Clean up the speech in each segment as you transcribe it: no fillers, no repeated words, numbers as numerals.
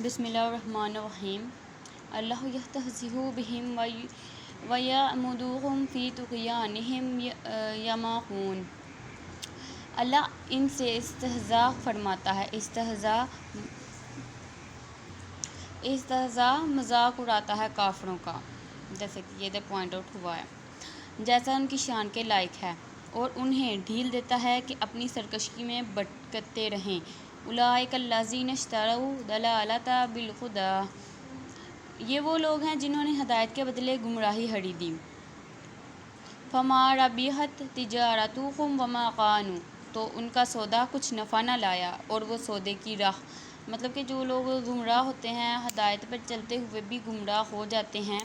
بسم اللہ الرحمن الرحیم۔ اللہ یستہزئ بہم ویعمدوہم فی طغیانہم یمہون۔ اللہ ان سے استہزاء فرماتا ہے۔ استہزاء مذاق اڑاتا ہے کافروں کا، جیسے کہ یہ پوائنٹ آؤٹ ہوا ہے، جیسا ان کی شان کے لائق ہے، اور انہیں ڈھیل دیتا ہے کہ اپنی سرکشی میں بھٹکتے رہیں۔ اولئک الذین اشتروا الضلالۃ بالہدی، یہ وہ لوگ ہیں جنہوں نے ہدایت کے بدلے گمراہی خرید دی۔ فما ربحت تجارتہم وما کانوا، تو ان کا سودا کچھ نفع نہ لایا اور وہ سودے کی راہ، مطلب کہ جو لوگ گمراہ ہوتے ہیں، ہدایت پر چلتے ہوئے بھی گمراہ ہو جاتے ہیں،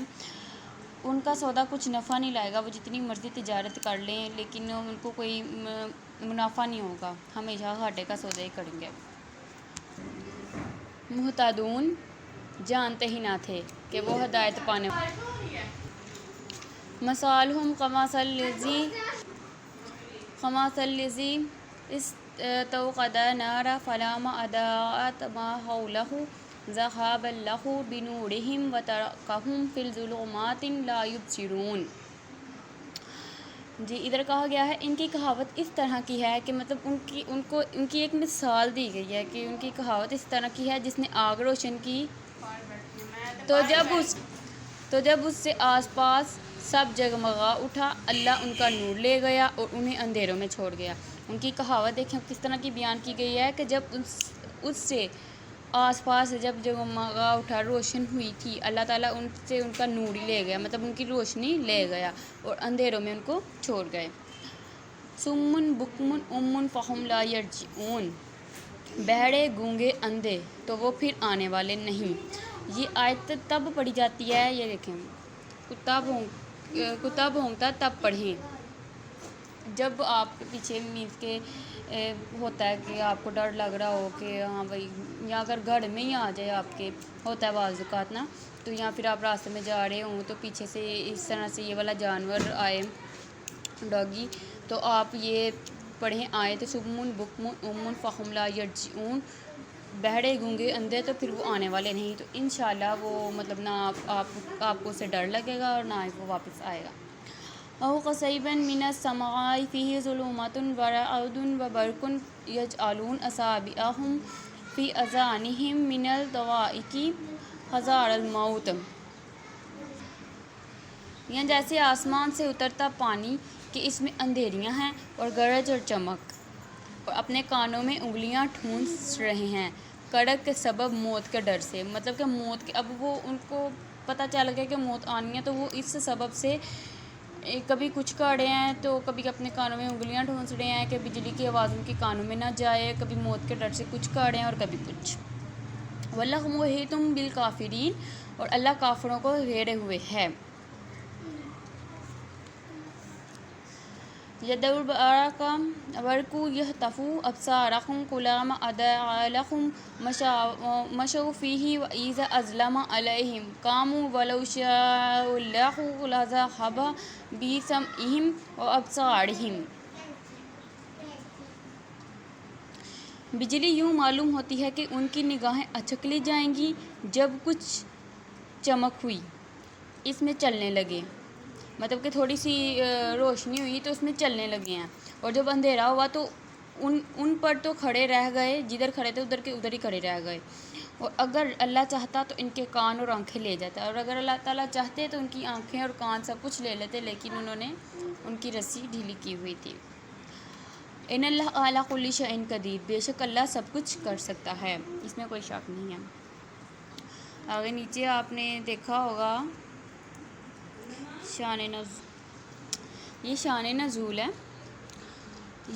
ان کا سودا کچھ نفع نہیں لائے گا۔ وہ جتنی مرضی تجارت کر لیں لیکن ان کو کوئی منافع نہیں ہوگا، ہمیشہ گھاٹے کا سودا ہی کریں گے۔ مہتدون، جانتے ہی نہ تھے کہ وہ ہدایت پانے والے۔ مثالہم کمثل الذی استوقد نارا فلما اضاءت ما حولہ ذہب اللہ بنورہم وترکہم فی ظلمات لا یبصرون۔ جی ادھر کہا گیا ہے ان کی کہاوت اس طرح کی ہے کہ مطلب ان کی ایک مثال دی گئی ہے کہ ان کی کہاوت اس طرح کی ہے، جس نے آگ روشن کی تو جب اس سے آس پاس سب جگمگا اٹھا، اللہ ان کا نور لے گیا اور انہیں اندھیروں میں چھوڑ گیا۔ ان کی کہاوت دیکھیں کس طرح کی بیان کی گئی ہے کہ جب اس سے آس پاس جب جگمگا اٹھا، روشن ہوئی تھی، اللہ تعالیٰ ان سے ان کا نور ہی لے گیا، مطلب ان کی روشنی لے گیا اور اندھیروں میں ان کو چھوڑ گئے۔ صم بکم عمی فہم لا یرجعون، بہرے گونگے اندھے تو وہ پھر آنے والے نہیں۔ یہ آیت تب پڑھی جاتی ہے، یہ دیکھیں، کتا بھونکتا تب پڑھیں جب آپ کے پیچھے مینس کے ہوتا ہے کہ آپ کو ڈر لگ رہا ہو کہ ہاں بھائی، یا اگر گھر میں ہی آ جائے، آپ کے ہوتا ہے بعض اوقات نا، تو یا پھر آپ راستے میں جا رہے ہوں تو پیچھے سے اس طرح سے یہ والا جانور آئے، ڈاگی، تو آپ یہ پڑھیں آیت صم بکم عمی فہم لا یرجعون، بہرے گونگے اندھے تو پھر وہ آنے والے نہیں، تو انشاءاللہ وہ مطلب نہ آپ کو اسے ڈر لگے گا اور نہ ہی وہ واپس آئے گا۔ او کصیب من السماء فیہ ظلمات ورعد وبرق یجعلون اصابعہم فی آذانہم من الصواعق حذر الموت، یا جیسے آسمان سے اترتا پانی کہ اس میں اندھیریاں ہیں اور گرج اور چمک، اور اپنے کانوں میں انگلیاں ٹھونس رہے ہیں کڑک کے سبب موت کے ڈر سے، مطلب کہ موت کے، اب وہ ان کو پتہ چل گیا کہ موت آنی ہے، تو وہ اس سبب سے کبھی کچھ کر رہے ہیں تو کبھی اپنے کانوں میں انگلیاں ٹھونس رہے ہیں کہ بجلی کی آواز ان کے کانوں میں نہ جائے، کبھی موت کے ڈر سے کچھ کر رہے ہیں اور کبھی کچھ۔ واللہ محیط بالکافرین، اور اللہ کافروں کو گھیرے ہوئے ہے۔ یدعو البرق یخطف ابصارہم کلما اضاء لہم مشوا فیہ واذا اظلم علیہم قاموا ولو شاء اللہ لذہب بسمعہم وابصارہم۔ بجلی یوں معلوم ہوتی ہے کہ ان کی نگاہیں اچک لی جائیں گی جب کچھ چمک ہوئی، اس میں چلنے لگے، مطلب کہ تھوڑی سی روشنی ہوئی تو اس میں چلنے لگے ہیں، اور جب اندھیرا ہوا تو ان پر تو کھڑے رہ گئے، جدھر کھڑے تھے ادھر کے ادھر ہی کھڑے رہ گئے، اور اگر اللہ چاہتا تو ان کے کان اور آنکھیں لے جاتا، اور اگر اللہ تعالیٰ چاہتے تو ان کی آنکھیں اور کان سب کچھ لے لیتے، لیکن انہوں نے ان کی رسی ڈھیلی کی ہوئی تھی۔ ان اللہ علی کل شیء قدیر، بے شک اللہ سب کچھ کر سکتا ہے، اس میں کوئی شک نہیں ہے۔ آگے نیچے آپ نے دیکھا ہوگا یہ شان نزول ہے۔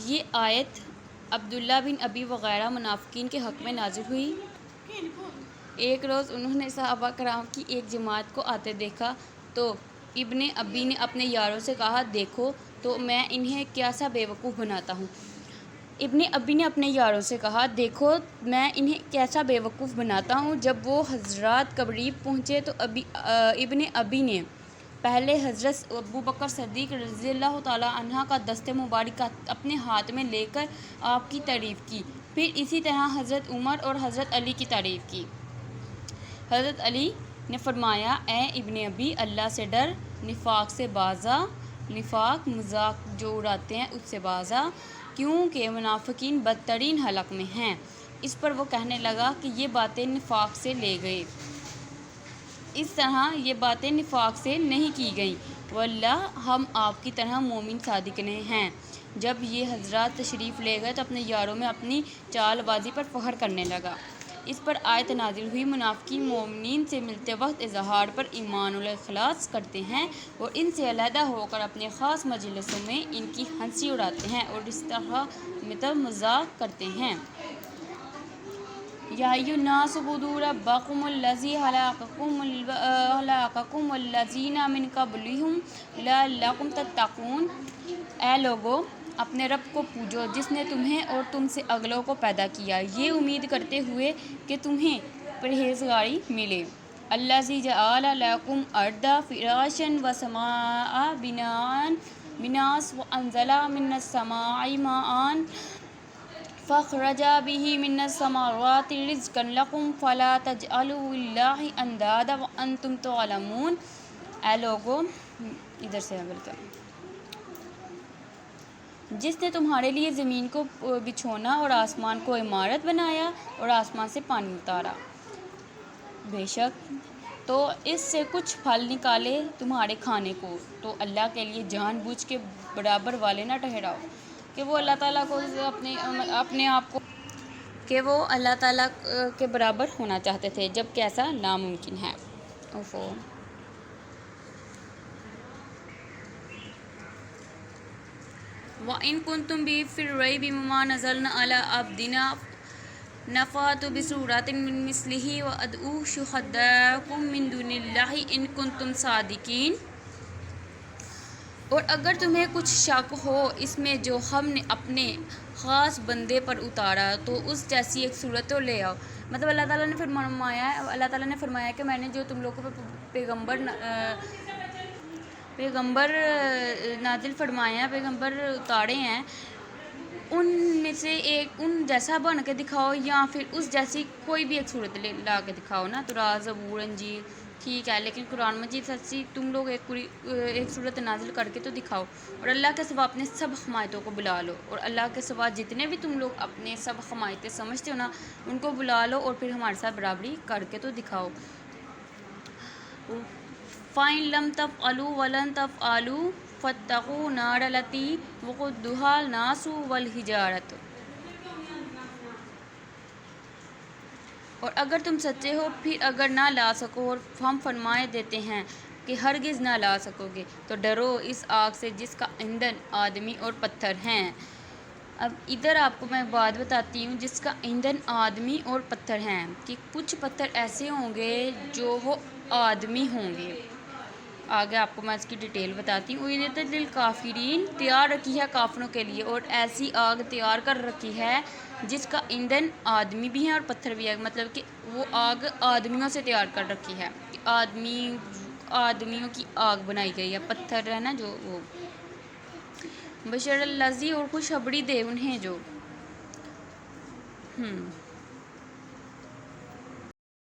یہ آیت عبداللہ بن ابی وغیرہ منافقین کے حق میں نازل ہوئی۔ ایک روز انہوں نے صحابہ کرام کی ایک جماعت کو آتے دیکھا تو ابن ابی نے اپنے یاروں سے کہا، دیکھو تو میں انہیں کیسا بے وقوف بناتا ہوں۔ ابن ابی نے اپنے یاروں سے کہا، دیکھو میں انہیں کیسا بے وقوف بناتا ہوں۔ جب وہ حضرات قریب پہنچے تو ابن ابی نے پہلے حضرت ابوبکر صدیق رضی اللہ تعالیٰ عنہ کا دست مبارک اپنے ہاتھ میں لے کر آپ کی تعریف کی، پھر اسی طرح حضرت عمر اور حضرت علی کی تعریف کی۔ حضرت علی نے فرمایا اے ابن ابی اللہ سے ڈر، نفاق سے بازا، نفاق مذاق جو اڑاتے ہیں اس سے بازا، کیونکہ منافقین بدترین حلق میں ہیں۔ اس پر وہ کہنے لگا کہ یہ باتیں نفاق سے لے گئے، اس طرح یہ باتیں نفاق سے نہیں کی گئیں، واللہ ہم آپ کی طرح مومن صادق ہیں۔ جب یہ حضرات تشریف لے گئے تو اپنے یاروں میں اپنی چال بازی پر فخر کرنے لگا۔ اس پر آیت نازل ہوئی، منافقین مومنین سے ملتے وقت اظہار پر ایمان والاخلاص کرتے ہیں اور ان سے علیحدہ ہو کر اپنے خاص مجلسوں میں ان کی ہنسی اڑاتے ہیں اور اس طرح مذاق کرتے ہیں۔ یا ایھا الناس اعبدوا ربکم الذی خلقکم والذین من قبلکم لعلکم تتقون، اے لوگو اپنے رب کو پوجو جس نے تمہیں اور تم سے اگلوں کو پیدا کیا، یہ امید کرتے ہوئے کہ تمہیں پرہیزگاری ملے۔ الذی جعل لکم الارض فراشا والسماء بناء وانزل من السماء ماء فاخرج به من الثمرات رزقا لکم فلا تجعلوا للہ اندادا وانتم تعلمون، اے لوگو ادھر سے جس نے تمہارے لیے زمین کو بچھونا اور آسمان کو عمارت بنایا اور آسمان سے پانی اتارا، بے شک تو اس سے کچھ پھل نکالے تمہارے کھانے کو، تو اللہ کے لیے جان بوجھ کے برابر والے نہ ٹھہراؤ کہ وہ اللہ تعالیٰ کو اپنے آپ کو کہ وہ اللہ تعالیٰ کے برابر ہونا چاہتے تھے، جب کہ ایسا ناممکن ہے۔ وَإِن كُنتُم فِي الرَّيْبِ مِمَّا نَزَّلْنَا عَلَىٰ عَبْدِنَا فَأْتُوا بِسُورَةٍ مِّن مِّثْلِهِ وَادْعُوا شُهَدَاءَكُم مِّن دُونِ اللَّهِ إِن كُنتُمْ صَادِقِينَ، اور اگر تمہیں کچھ شک ہو اس میں جو ہم نے اپنے خاص بندے پر اتارا تو اس جیسی ایک صورت تو لے آؤ۔ مطلب اللہ تعالیٰ نے فرمایا کہ میں نے جو تم لوگوں پر پیغمبر نازل فرمائے ہیں، پیغمبر اتارے ہیں، ان میں سے ان جیسا بن کے دکھاؤ یا پھر اس جیسی کوئی بھی ایک صورت لا کے دکھاؤ نا، تورات، زبور، انجیل ٹھیک ہے، لیکن قرآن مجید سچی تم لوگ ایک صورت نازل کر کے تو دکھاؤ، اور اللہ کے سوا اپنے سب حمایتوں کو بلا لو، اور اللہ کے سوا جتنے بھی تم لوگ اپنے سب حمایتیں سمجھتے ہو نا ان کو بلا لو اور پھر ہمارے ساتھ برابری کر کے تو دکھاؤ۔ فَإِن لَّمْ تَفْعَلُوا وَلَن تَفْعَلُوا فَاتَّقُوا النَّارَ الَّتِي وَقُودُهَا النَّاسُ وَالْحِجَارَةُ، اور اگر تم سچے ہو پھر اگر نہ لا سکو اور ہم فرمائے دیتے ہیں کہ ہرگز نہ لا سکو گے تو ڈرو اس آگ سے جس کا ایندھن آدمی اور پتھر ہیں۔ اب ادھر آپ کو میں بات بتاتی ہوں جس کا ایندھن آدمی اور پتھر ہیں، کہ کچھ پتھر ایسے ہوں گے جو وہ آدمی ہوں گے، آگے آپ کو میں اس کی ڈیٹیل بتاتی ہوں۔ اُعِدَّتْ لِلْکَافِرِینَ، تیار رکھی ہے کافروں کے لیے، اور ایسی آگ تیار کر رکھی ہے جس کا ایندھن آدمی بھی ہیں اور پتھر بھی ہے، مطلب کہ وہ آگ آدمیوں سے تیار کر رکھی ہے، آدمیوں کی آگ بنائی گئی ہے، پتھر ہے نا جو وہ۔ بشر الذی، اور خوشخبری دے انہیں جو